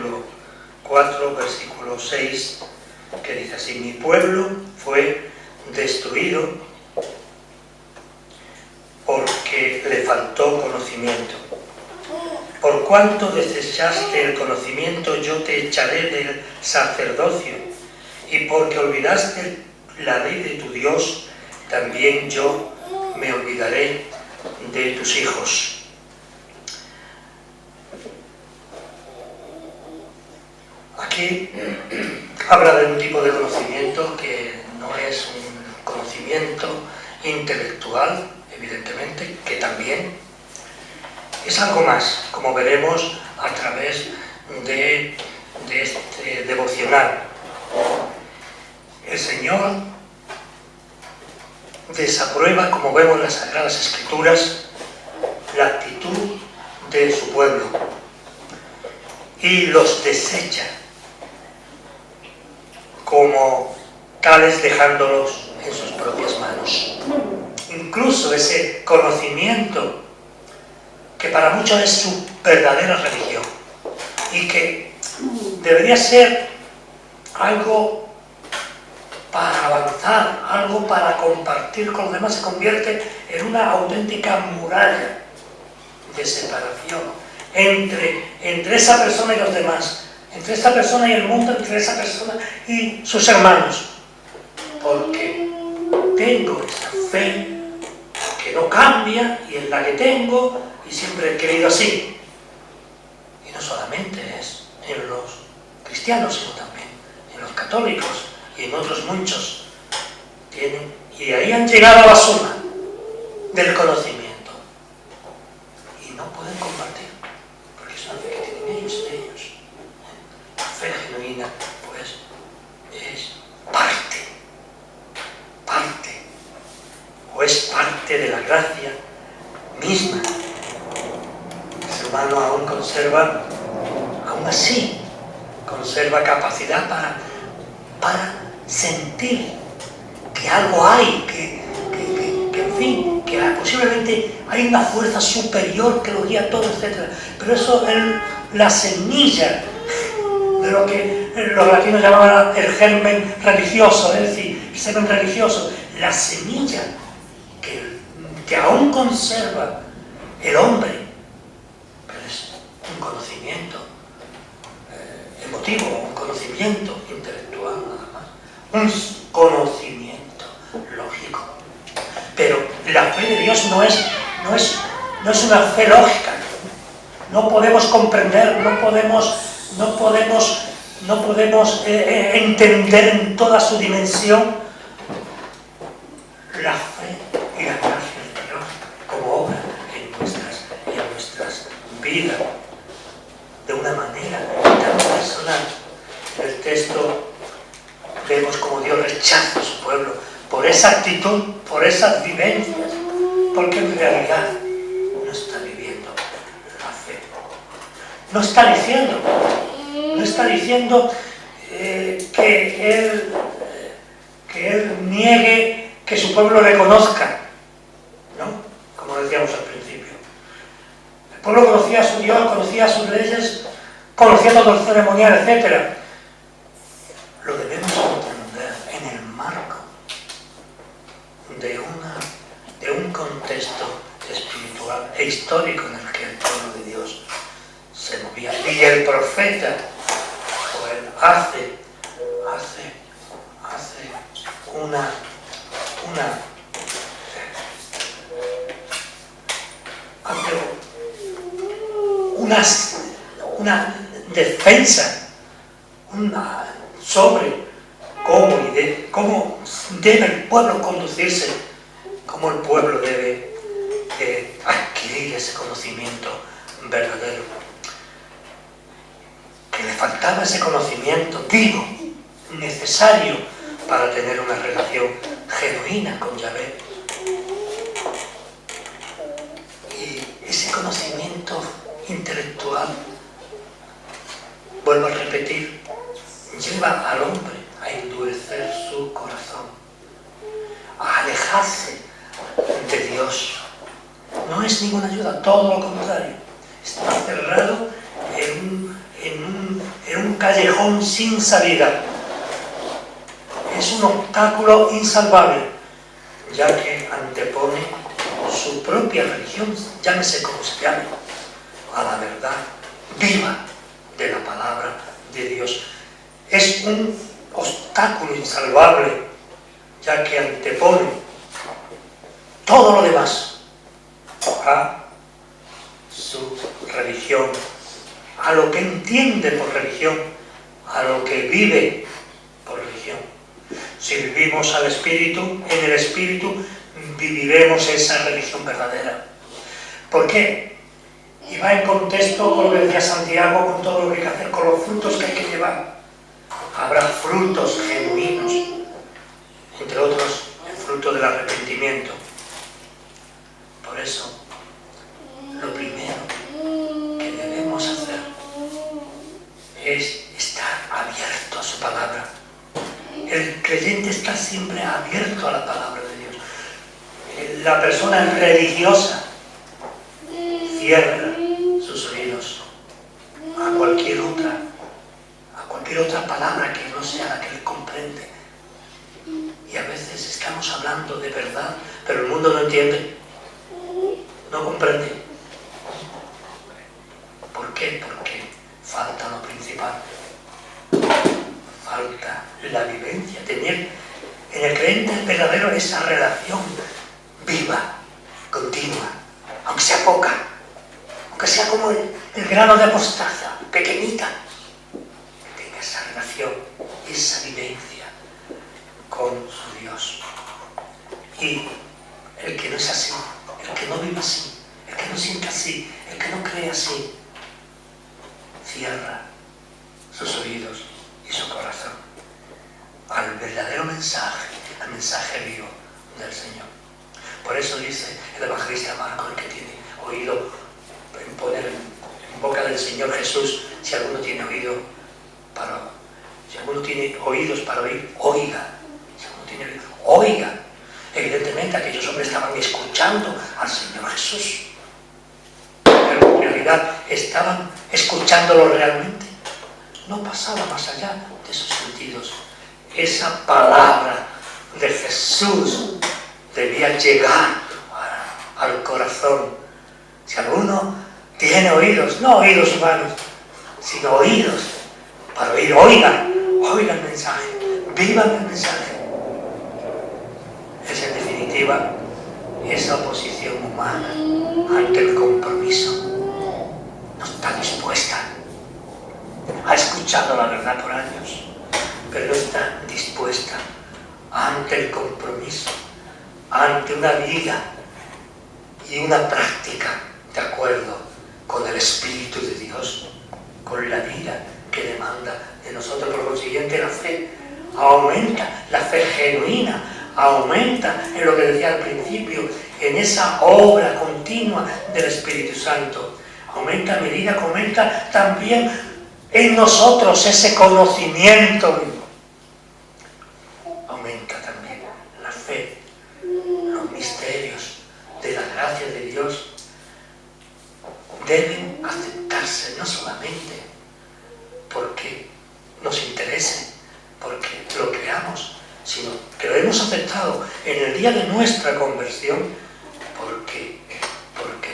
capítulo 4, versículo 6, que dice así: mi pueblo fue destruido porque le faltó conocimiento. Por cuanto desechaste el conocimiento, yo te echaré del sacerdocio, y porque olvidaste la ley de tu Dios, también yo me olvidaré de tus hijos. Aquí habla de un tipo de conocimiento que no es un conocimiento intelectual, evidentemente, que también es algo más, como veremos a través de este devocional. El Señor desaprueba, como vemos en las Sagradas Escrituras, la actitud de su pueblo y los desecha como tales, dejándolos en sus propias manos. Incluso ese conocimiento que para muchos es su verdadera religión y que debería ser algo para avanzar, algo para compartir con los demás, se convierte en una auténtica muralla de separación entre esa persona y los demás, entre esa persona y el mundo, entre esa persona y sus hermanos, porque tengo esa fe que no cambia y es la que tengo y siempre he querido así. Y no solamente es en los cristianos, sino también en los católicos y en otros muchos. Y ahí han llegado a la suma del conocimiento y no pueden compartir, porque es una fe que tienen ellos de ellos. La fe genuina, pues, es parte de la gracia misma. El ser humano aún conserva, aún así, conserva capacidad para sentir que algo hay, que en fin, que posiblemente hay una fuerza superior que lo guía todo, etc. Pero eso es la semilla de lo que los latinos llamaban el germen religioso, es decir, el germen religioso, la semilla que aún conserva el hombre, pero es un conocimiento emotivo, un conocimiento intelectual nada más, un conocimiento lógico. Pero la fe de Dios no es una fe lógica. No podemos comprender, no podemos entender en toda su dimensión la fe y la gracia de Dios como obra en nuestras vidas de una manera tan personal. En el texto vemos como Dios rechaza a su pueblo por esa actitud, por esas vivencias, porque en realidad no está viviendo la fe. No está diciendo que él niegue que su pueblo le conozca, ¿no? Como decíamos al principio. El pueblo conocía a su Dios, conocía sus leyes, conocía todo el ceremonial, etc. Lo debemos entender en el marco de un contexto espiritual e histórico en el que el pueblo de Dios se movía. Y el profeta pues, hace una defensa sobre cómo debe el pueblo conducirse, cómo el pueblo debe adquirir ese conocimiento verdadero. Que le faltaba ese conocimiento vivo, necesario para tener una relación genuina con Yahvé. Y ese conocimiento intelectual, vuelvo a repetir, lleva al hombre a endurecer su corazón, a alejarse de Dios. No es ninguna ayuda, todo lo contrario. Está cerrado en un callejón sin salida. Es un obstáculo insalvable, ya que antepone su propia religión, llámese como se llame, a la verdad viva de la palabra de Dios. Es un obstáculo insalvable, ya que antepone todo lo demás a su religión, a lo que entiende por religión, a lo que vive por religión. Si vivimos al Espíritu, en el Espíritu, viviremos esa religión verdadera. ¿Por qué? Y va en contexto con lo que decía Santiago, con todo lo que hay que hacer, con los frutos que hay que llevar. Habrá frutos genuinos, entre otros el fruto del arrepentimiento. Por eso, lo primero que debemos hacer es estar abierto a su palabra. El creyente está siempre abierto a la palabra de Dios. La persona religiosa cierra sus oídos a cualquier otra palabra que no sea la que él comprende. Y a veces estamos hablando de verdad, pero el mundo no entiende, no comprende. ¿Por qué? Porque falta lo principal. Falta la vivencia, tener en el creyente verdadero esa relación viva, continua, aunque sea poca, aunque sea como el grano de mostaza, pequeñita, que tenga esa relación, esa vivencia con su Dios. Y el que no es así, el que no vive así, el que no siente así, el que no cree así, cierra sus oídos y su corazón al verdadero mensaje, al mensaje vivo del Señor. Por eso dice el evangelista Marcos, el que tiene oído, en poner en boca del Señor Jesús, si alguno tiene oídos para oír, oiga. Si alguno tiene oído, oiga. Evidentemente aquellos hombres estaban escuchando al Señor Jesús, pero en realidad estaban escuchándolo realmente. No pasaba más allá de sus sentidos. Esa palabra de Jesús debía llegar al corazón. Si alguno tiene oídos, no oídos humanos, sino oídos para oír, oigan el mensaje, vivan el mensaje. Es en definitiva esa oposición humana ante el compromiso. No está dispuesta. Ha escuchado la verdad por años, pero no está dispuesta ante el compromiso, ante una vida y una práctica de acuerdo con el Espíritu de Dios, con la vida que demanda de nosotros. Por consiguiente, la fe aumenta, la fe genuina aumenta en lo que decía al principio, en esa obra continua del Espíritu Santo. Aumenta a medida que aumenta también en nosotros ese conocimiento. Aumenta también la fe, los misterios de la gracia de Dios deben aceptarse no solamente porque nos interese, porque lo creamos, sino que lo hemos aceptado en el día de nuestra conversión porque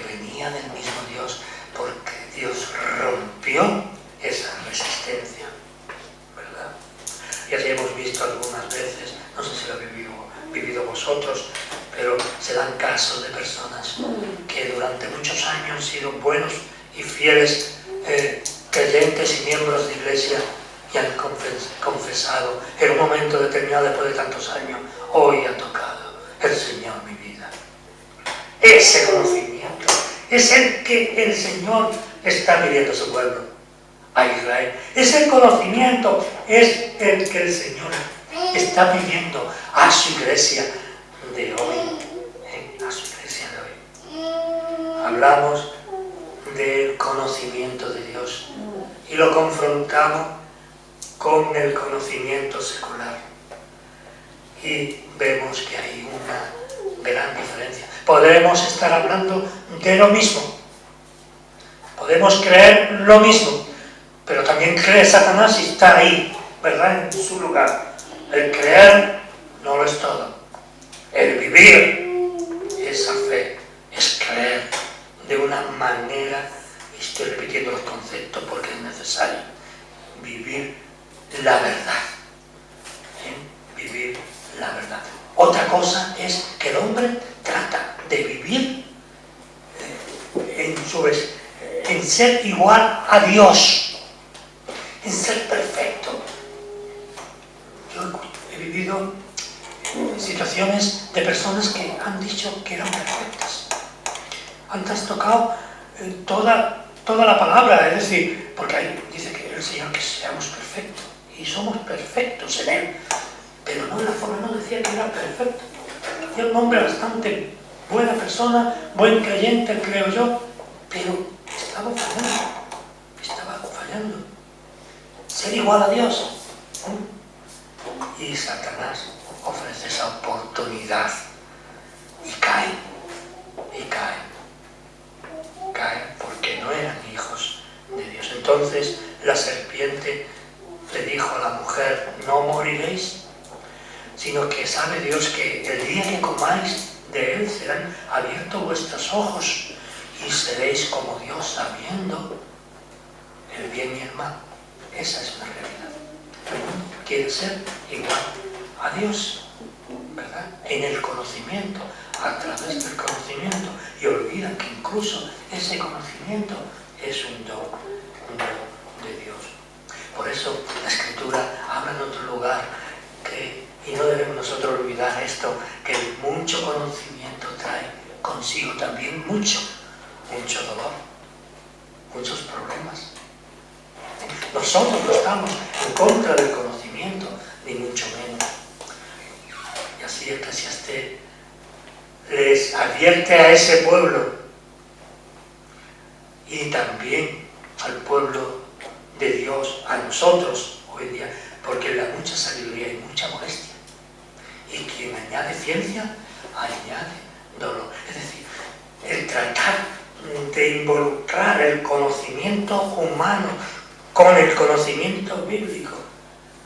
venía del mismo Dios, porque Dios rompió esa resistencia, ¿verdad? Y así hemos visto algunas veces, no sé si lo habéis vivido vosotros, pero se dan casos de personas que durante muchos años han sido buenos y fieles creyentes y miembros de iglesia y han confesado en un momento determinado, después de tantos años, hoy ha tocado el Señor mi vida. Ese conocimiento es el que el Señor está pidiendo a su pueblo, a Israel. Ese conocimiento es el que el Señor está pidiendo a su iglesia de hoy. A su iglesia de hoy. Hablamos del conocimiento de Dios y lo confrontamos con el conocimiento secular. Y vemos que hay una gran diferencia. Podemos estar hablando de lo mismo. Podemos creer lo mismo, pero también cree Satanás y está ahí, ¿verdad? En su lugar. El creer no lo es todo. El vivir esa fe es creer de una manera, estoy repitiendo los conceptos porque es necesario, vivir la verdad. Vivir la verdad. Otra cosa es que el hombre trata de vivir en ser igual a Dios, en ser perfecto. Yo he vivido situaciones de personas que han dicho que eran perfectas. Han trastocado toda la palabra, es decir, porque ahí dice que el Señor que seamos perfectos, y somos perfectos en Él, pero no en la forma, no decía que era perfecto. Era un hombre bastante buena persona, buen creyente, creo yo, pero estaba fallando. Ser igual a Dios. Y Satanás ofrece esa oportunidad y caen porque no eran hijos de Dios. Entonces la serpiente le dijo a la mujer: no moriréis, sino que sabe Dios que el día que comáis de él serán abiertos vuestros ojos y seréis como Dios, sabiendo el bien y el mal. Esa es la realidad. El mundo quiere ser igual a Dios, ¿verdad? En el conocimiento, a través del conocimiento, y olvidan que incluso ese conocimiento es un don de Dios. Por eso la Escritura habla en otro lugar y no debemos nosotros olvidar esto, que el mucho conocimiento trae consigo también mucho dolor, muchos problemas. Nosotros no estamos en contra del conocimiento, ni mucho menos. Y así Eclesiastés les advierte a ese pueblo y también al pueblo de Dios, a nosotros hoy día, porque en la mucha sabiduría hay mucha molestia. Y quien añade ciencia, añade dolor. Es decir, el tratar de involucrar el conocimiento humano con el conocimiento bíblico,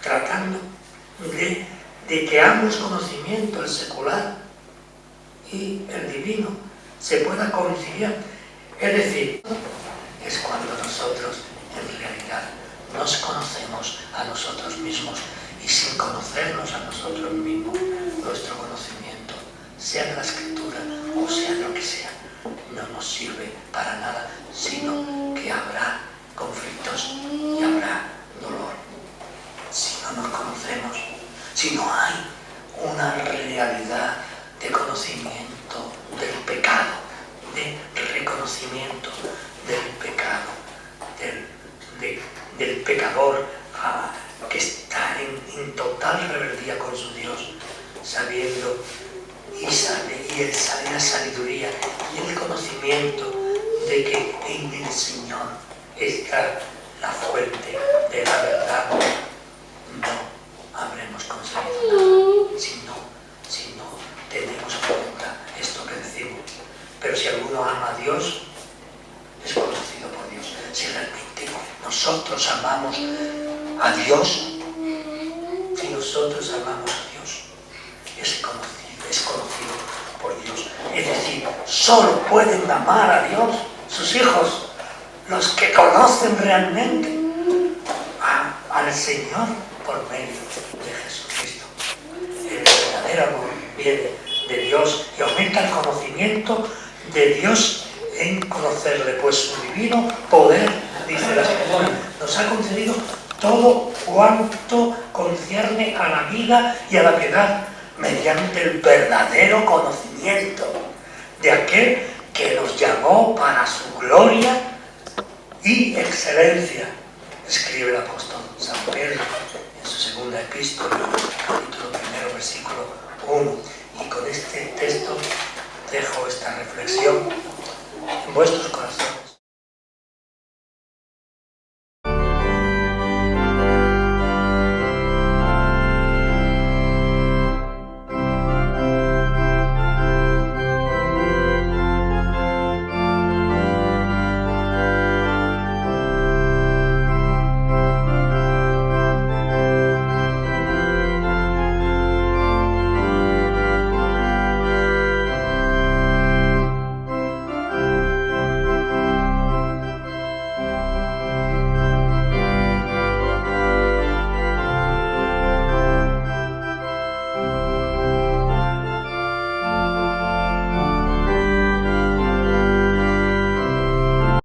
tratando de que ambos conocimientos, el secular y el divino, se pueda conciliar. Es decir, es cuando nosotros en realidad nos conocemos a nosotros mismos, y sin conocernos a nosotros mismos, nuestro conocimiento, sea de la Escritura o sea de lo que sea, no nos sirve para nada, sino que habrá conflictos y habrá dolor. Si no nos conocemos, si no hay una realidad de conocimiento del pecado, de reconocimiento del pecado, del pecador que está en total rebeldía con su Dios, sabiendo y la sabiduría y el conocimiento de que en el Señor está la fuente de la verdad, no habremos conseguido nada si no tenemos en cuenta esto que decimos. Pero si alguno ama a Dios, es conocido por Dios. Si realmente nosotros amamos a Dios, si nosotros amamos a Dios, es conocido por Dios. Es decir, solo pueden amar a Dios sus hijos, los que conocen realmente al Señor por medio de Jesucristo. El verdadero amor viene de Dios y aumenta el conocimiento de Dios en conocerle, pues su divino poder, dice la Escritura, nos ha concedido todo cuanto concierne a la vida y a la piedad, mediante el verdadero conocimiento de aquel que nos llamó para su gloria y excelencia, escribe el apóstol San Pedro en su segunda epístola, capítulo 1, versículo 1. Y con este texto dejo esta reflexión en vuestros corazones.